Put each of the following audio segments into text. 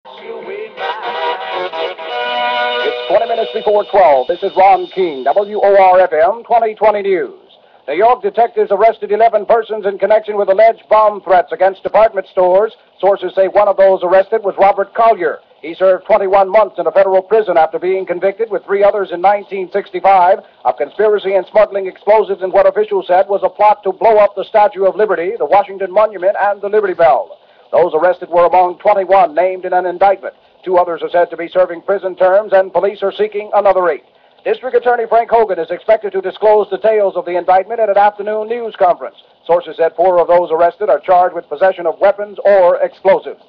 It's 20 minutes before 12. This is Ron King, WOR FM 2020 News. New York detectives arrested 11 persons in connection with alleged bomb threats against department stores. Sources say one of those arrested was Robert Collier. He served 21 months in a federal prison after being convicted with three others in 1965 of conspiracy and smuggling explosives in what officials said was a plot to blow up the Statue of Liberty, the Washington Monument, and the Liberty Bell. Those arrested were among 21 named in an indictment. Two others are said to be serving prison terms, and police are seeking another 8. District Attorney Frank Hogan is expected to disclose details of the indictment at an afternoon news conference. Sources said 4 of those arrested are charged with possession of weapons or explosives.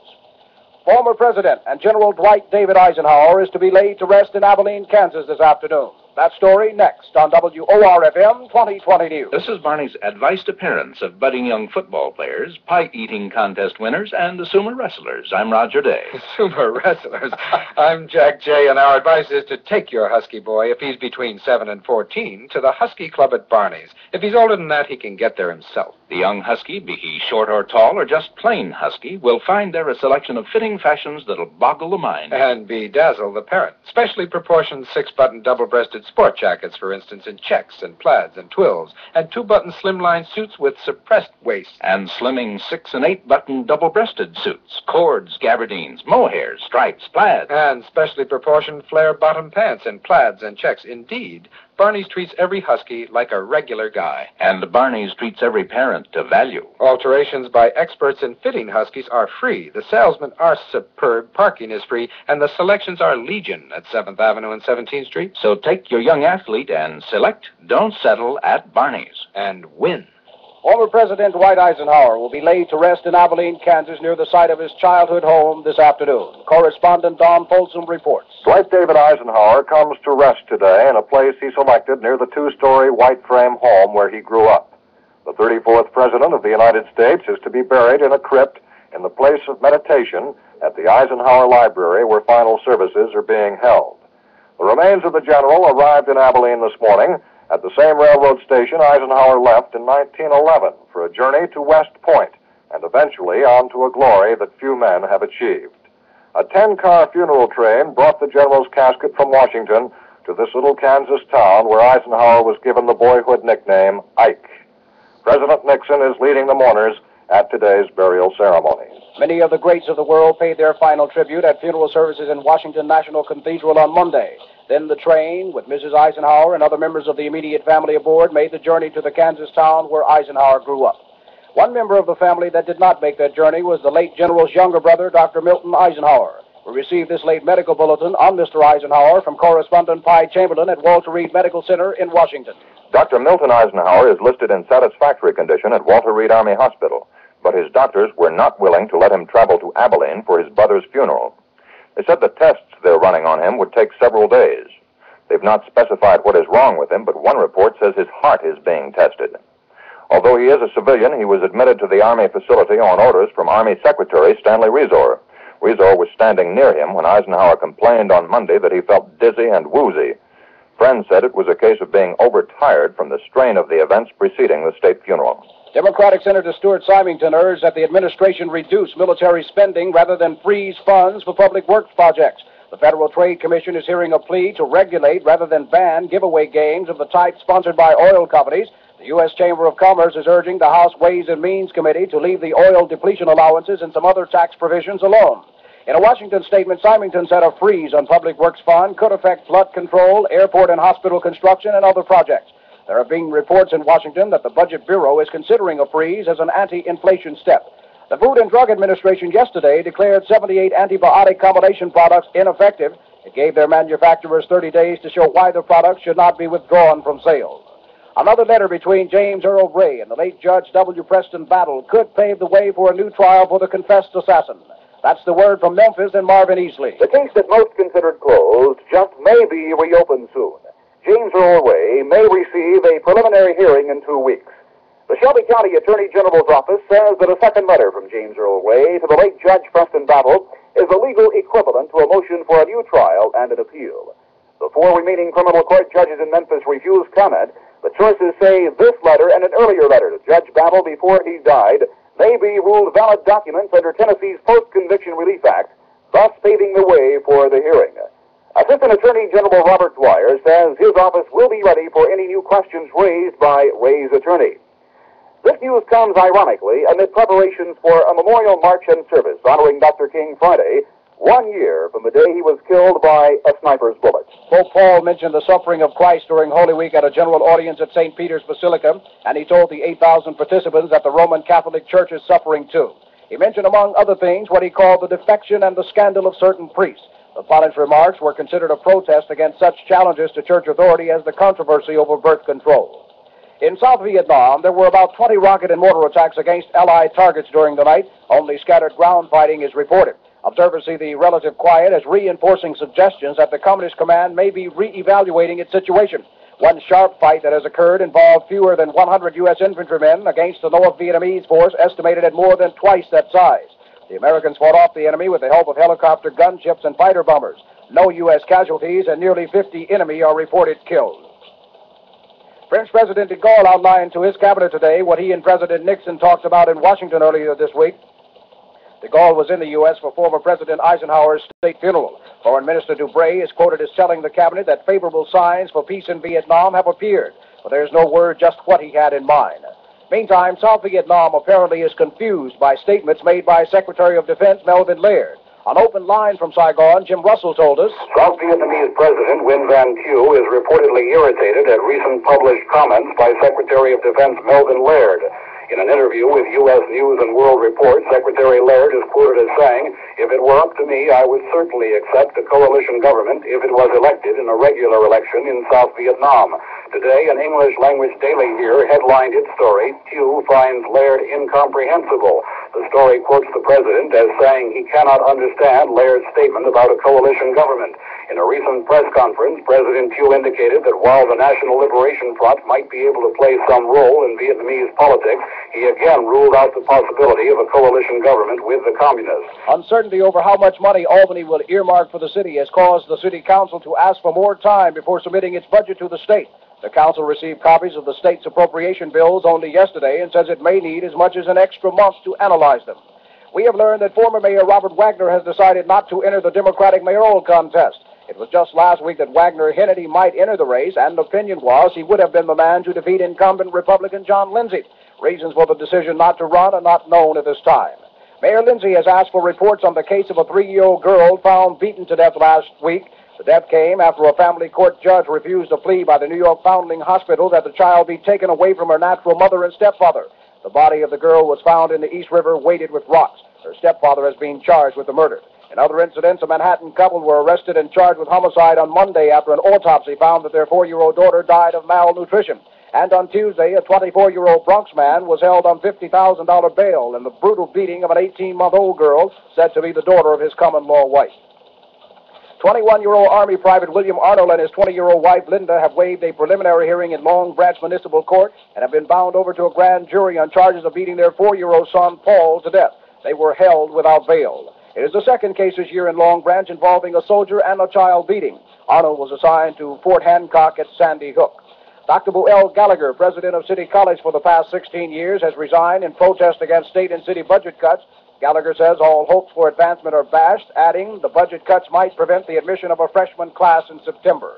Former President and General Dwight David Eisenhower is to be laid to rest in Abilene, Kansas this afternoon. That story next on WOR FM 2020 News. This is Barney's advised appearance of budding young football players, pie-eating contest winners, and the sumo wrestlers. I'm Roger Day. Sumo wrestlers. I'm Jack Jay, and our advice is to take your husky boy, if he's between 7 and 14, to the Husky Club at Barney's. If he's older than that, he can get there himself. The young husky, be he short or tall or just plain husky, will find there a selection of fitting fashions that'll boggle the mind. And bedazzle the parent. Specially proportioned 6-button double-breasted sport jackets, for instance, in checks and plaids and twills, and 2-button slimline suits with suppressed waists. And slimming 6- and 8-button double-breasted suits, cords, gabardines, mohairs, stripes, plaids. And specially proportioned flare-bottom pants in plaids and checks. Indeed, Barney's treats every husky like a regular guy. And Barney's treats every parent to value. Alterations by experts in fitting huskies are free. The salesmen are superb, parking is free, and the selections are legion at 7th Avenue and 17th Street. So take your young athlete and select, don't settle at Barney's. And win. Former President Dwight Eisenhower will be laid to rest in Abilene, Kansas, near the site of his childhood home this afternoon. Correspondent Don Folsom reports. Dwight David Eisenhower comes to rest today in a place he selected near the 2-story white frame home where he grew up. The 34th President of the United States is to be buried in a crypt in the place of meditation at the Eisenhower Library, where final services are being held. The remains of the general arrived in Abilene this morning. At the same railroad station Eisenhower left in 1911 for a journey to West Point and eventually on to a glory that few men have achieved. A 10-car funeral train brought the general's casket from Washington to this little Kansas town where Eisenhower was given the boyhood nickname Ike. President Nixon is leading the mourners at today's burial ceremony. Many of the greats of the world paid their final tribute at funeral services in Washington National Cathedral on Monday. Then the train, with Mrs. Eisenhower and other members of the immediate family aboard, made the journey to the Kansas town where Eisenhower grew up. One member of the family that did not make that journey was the late general's younger brother, Dr. Milton Eisenhower. We received this late medical bulletin on Mr. Eisenhower from correspondent Pi Chamberlain at Walter Reed Medical Center in Washington. Dr. Milton Eisenhower is listed in satisfactory condition at Walter Reed Army Hospital, but his doctors were not willing to let him travel to Abilene for his brother's funeral. They said the tests they're running on him would take several days. They've not specified what is wrong with him, but one report says his heart is being tested. Although he is a civilian, he was admitted to the Army facility on orders from Army Secretary Stanley Resor. Resor was standing near him when Eisenhower complained on Monday that he felt dizzy and woozy. Friends said it was a case of being overtired from the strain of the events preceding the state funeral. Democratic Senator Stuart Symington urged that the administration reduce military spending rather than freeze funds for public works projects. The Federal Trade Commission is hearing a plea to regulate rather than ban giveaway games of the type sponsored by oil companies. The U.S. Chamber of Commerce is urging the House Ways and Means Committee to leave the oil depletion allowances and some other tax provisions alone. In a Washington statement, Symington said a freeze on public works fund could affect flood control, airport and hospital construction, and other projects. There have been reports in Washington that the Budget Bureau is considering a freeze as an anti-inflation step. The Food and Drug Administration yesterday declared 78 antibiotic combination products ineffective. It gave their manufacturers 30 days to show why the products should not be withdrawn from sale. Another letter between James Earl Ray and the late Judge W. Preston Battle could pave the way for a new trial for the confessed assassin. That's the word from Memphis and Marvin Easley. The case that most considered closed just may be reopened soon. James Earl Ray may receive a preliminary hearing in 2 weeks. The Shelby County Attorney General's office says that a second letter from James Earl Ray to the late Judge Preston Battle is the legal equivalent to a motion for a new trial and an appeal. The 4 remaining criminal court judges in Memphis refused comment, but sources say this letter and an earlier letter to Judge Battle before he died may be ruled valid documents under Tennessee's Post-Conviction Relief Act, thus paving the way for the hearing. Assistant Attorney General Robert Dwyer says his office will be ready for any new questions raised by Ray's attorney. This news comes ironically amid preparations for a memorial march and service honoring Dr. King Friday, 1 year from the day he was killed by a sniper's bullet. Pope Paul mentioned the suffering of Christ during Holy Week at a general audience at St. Peter's Basilica, and he told the 8,000 participants that the Roman Catholic Church is suffering too. He mentioned, among other things, what he called the defection and the scandal of certain priests. The Pontiff's remarks were considered a protest against such challenges to church authority as the controversy over birth control. In South Vietnam, there were about 20 rocket and mortar attacks against Allied targets during the night. Only scattered ground fighting is reported. Observers see the relative quiet as reinforcing suggestions that the Communist Command may be re-evaluating its situation. One sharp fight that has occurred involved fewer than 100 U.S. infantrymen against the North Vietnamese force estimated at more than twice that size. The Americans fought off the enemy with the help of helicopter gunships and fighter bombers. No U.S. casualties and nearly 50 enemy are reported killed. French President de Gaulle outlined to his cabinet today what he and President Nixon talked about in Washington earlier this week. De Gaulle was in the U.S. for former President Eisenhower's state funeral. Foreign Minister Dubray is quoted as telling the cabinet that favorable signs for peace in Vietnam have appeared, but there's no word just what he had in mind. Meantime, South Vietnam apparently is confused by statements made by Secretary of Defense Melvin Laird. On open line from Saigon, Jim Russell told us, South Vietnamese President Nguyen Van Thieu is reportedly irritated at recent published comments by Secretary of Defense Melvin Laird. In an interview with U.S. News and World Report, Secretary Laird is quoted as saying, "If it were up to me, I would certainly accept a coalition government if it was elected in a regular election in South Vietnam." Today, an English-language daily here headlined its story, "Thieu finds Laird incomprehensible." The story quotes the president as saying he cannot understand Laird's statement about a coalition government. In a recent press conference, President Thieu indicated that while the National Liberation Front might be able to play some role in Vietnamese politics, he again ruled out the possibility of a coalition government with the communists. Uncertainty over how much money Albany will earmark for the city has caused the city council to ask for more time before submitting its budget to the state. The council received copies of the state's appropriation bills only yesterday and says it may need as much as an extra month to analyze them. We have learned that former Mayor Robert Wagner has decided not to enter the Democratic mayoral contest. It was just last week that Wagner hinted he might enter the race, and the opinion was he would have been the man to defeat incumbent Republican John Lindsay. Reasons for the decision not to run are not known at this time. Mayor Lindsay has asked for reports on the case of a 3-year-old girl found beaten to death last week. The death came after a family court judge refused a plea by the New York Foundling Hospital that the child be taken away from her natural mother and stepfather. The body of the girl was found in the East River weighted with rocks. Her stepfather has been charged with the murder. In other incidents, a Manhattan couple were arrested and charged with homicide on Monday after an autopsy found that their 4-year-old daughter died of malnutrition. And on Tuesday, a 24-year-old Bronx man was held on $50,000 bail in the brutal beating of an 18-month-old girl said to be the daughter of his common-law wife. 21-year-old Army Private William Arnold and his 20-year-old wife Linda have waived a preliminary hearing in Long Branch Municipal Court and have been bound over to a grand jury on charges of beating their 4-year-old son Paul to death. They were held without bail. It is the second case this year in Long Branch involving a soldier and a child beating. Arnold was assigned to Fort Hancock at Sandy Hook. Dr. Buell Gallagher, president of City College for the past 16 years, has resigned in protest against state and city budget cuts. Gallagher says all hopes for advancement are dashed, adding the budget cuts might prevent the admission of a freshman class in September.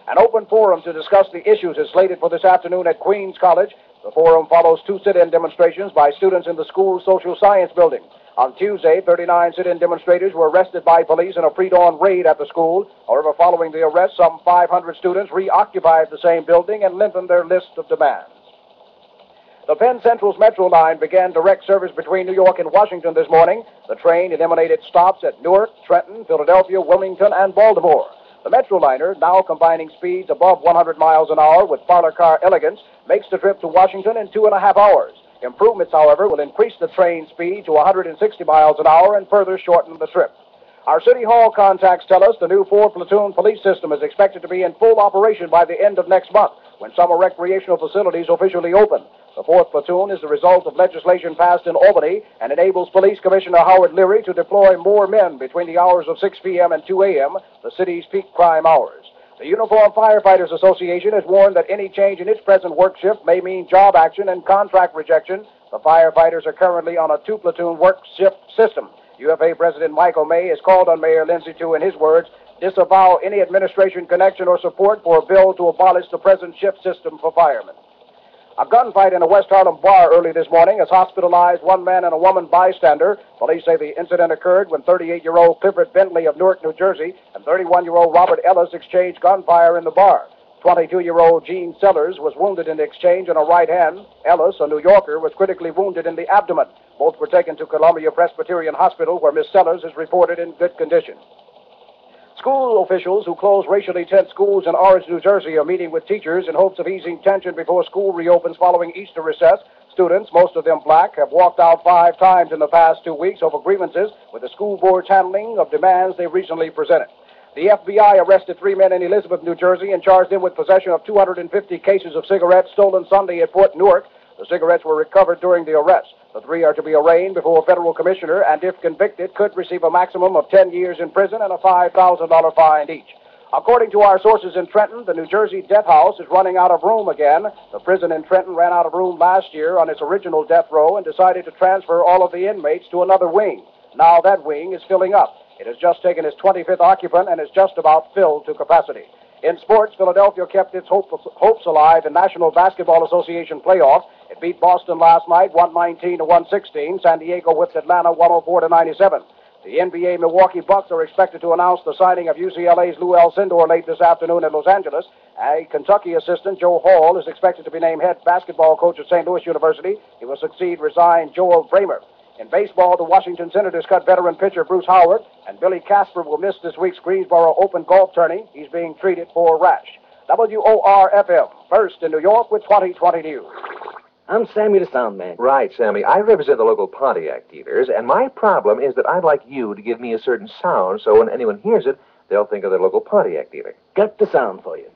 An open forum to discuss the issues is slated for this afternoon at Queens College. The forum follows 2 sit-in demonstrations by students in the school's social science building. On Tuesday, 39 sit-in demonstrators were arrested by police in a pre-dawn raid at the school. However, following the arrest, some 500 students reoccupied the same building and lengthened their list of demands. The Penn Central's Metro line began direct service between New York and Washington this morning. The train eliminated stops at Newark, Trenton, Philadelphia, Wilmington, and Baltimore. The Metroliner, now combining speeds above 100 miles an hour with parlor car elegance, makes the trip to Washington in 2.5 hours. Improvements, however, will increase the train speed to 160 miles an hour and further shorten the trip. Our City Hall contacts tell us the new 4-platoon police system is expected to be in full operation by the end of next month, when summer recreational facilities officially open. The 4th platoon is the result of legislation passed in Albany and enables Police Commissioner Howard Leary to deploy more men between the hours of 6 p.m. and 2 a.m., the city's peak crime hours. The Uniformed Firefighters Association has warned that any change in its present work shift may mean job action and contract rejection. The firefighters are currently on a 2-platoon work shift system. UFA President Michael May has called on Mayor Lindsay to, in his words, disavow any administration connection or support for a bill to abolish the present shift system for firemen. A gunfight in a West Harlem bar early this morning has hospitalized one man and a woman bystander. Police say the incident occurred when 38-year-old Clifford Bentley of Newark, New Jersey, and 31-year-old Robert Ellis exchanged gunfire in the bar. 22-year-old Gene Sellers was wounded in the exchange on a right hand. Ellis, a New Yorker, was critically wounded in the abdomen. Both were taken to Columbia Presbyterian Hospital, where Miss Sellers is reported in good condition. School officials who closed racially tense schools in Orange, New Jersey, are meeting with teachers in hopes of easing tension before school reopens following Easter recess. Students, most of them black, have walked out 5 times in the past 2 weeks over grievances with the school board's handling of demands they recently presented. The FBI arrested 3 men in Elizabeth, New Jersey, and charged them with possession of 250 cases of cigarettes stolen Sunday at Fort Newark. The cigarettes were recovered during the arrest. The 3 are to be arraigned before a federal commissioner, and if convicted, could receive a maximum of 10 years in prison and a $5,000 fine each. According to our sources in Trenton, the New Jersey death house is running out of room again. The prison in Trenton ran out of room last year on its original death row and decided to transfer all of the inmates to another wing. Now that wing is filling up. It has just taken its 25th occupant and is just about filled to capacity. In sports, Philadelphia kept its hopes alive in National Basketball Association playoffs. It beat Boston last night, 119-116. San Diego whipped Atlanta 104-97. The NBA Milwaukee Bucks are expected to announce the signing of UCLA's Lou Alcindor late this afternoon in Los Angeles. A Kentucky assistant, Joe Hall, is expected to be named head basketball coach at St. Louis University. He will succeed resigned Joel Bramer. In baseball, the Washington Senators cut veteran pitcher Bruce Howard, and Billy Casper will miss this week's Greensboro Open golf tourney. He's being treated for a rash. WOR FM, first in New York with 2020 News. I'm Sammy the Sound Man. Right, Sammy. I represent the local Pontiac dealers, and my problem is that I'd like you to give me a certain sound so when anyone hears it, they'll think of their local Pontiac dealer. Got the sound for you.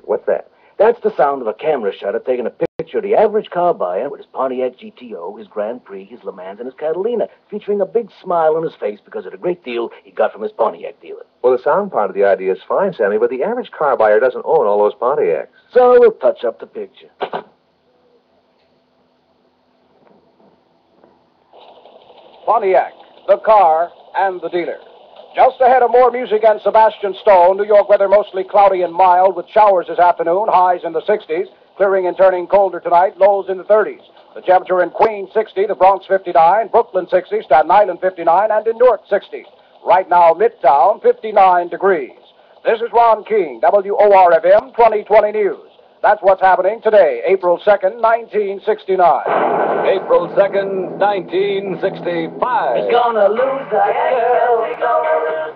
What's that? That's the sound of a camera shutter taking a picture of the average car buyer with his Pontiac GTO, his Grand Prix, his Le Mans, and his Catalina, featuring a big smile on his face because of the great deal he got from his Pontiac dealer. Well, the sound part of the idea is fine, Sammy, but the average car buyer doesn't own all those Pontiacs. So we'll touch up the picture. Pontiac, the car, and the dealer. Just ahead of more music and Sebastian Stone, New York weather mostly cloudy and mild with showers this afternoon, highs in the 60s, clearing and turning colder tonight, lows in the 30s. The temperature in Queens, 60, the Bronx, 59, Brooklyn, 60, Staten Island, 59, and in Newark, 60. Right now, Midtown, 59 degrees. This is Ron King, WOR FM 2020 News. That's what's happening today, April 2nd, 1969. April 2nd, 1965. He's gonna lose that girl. He's gonna lose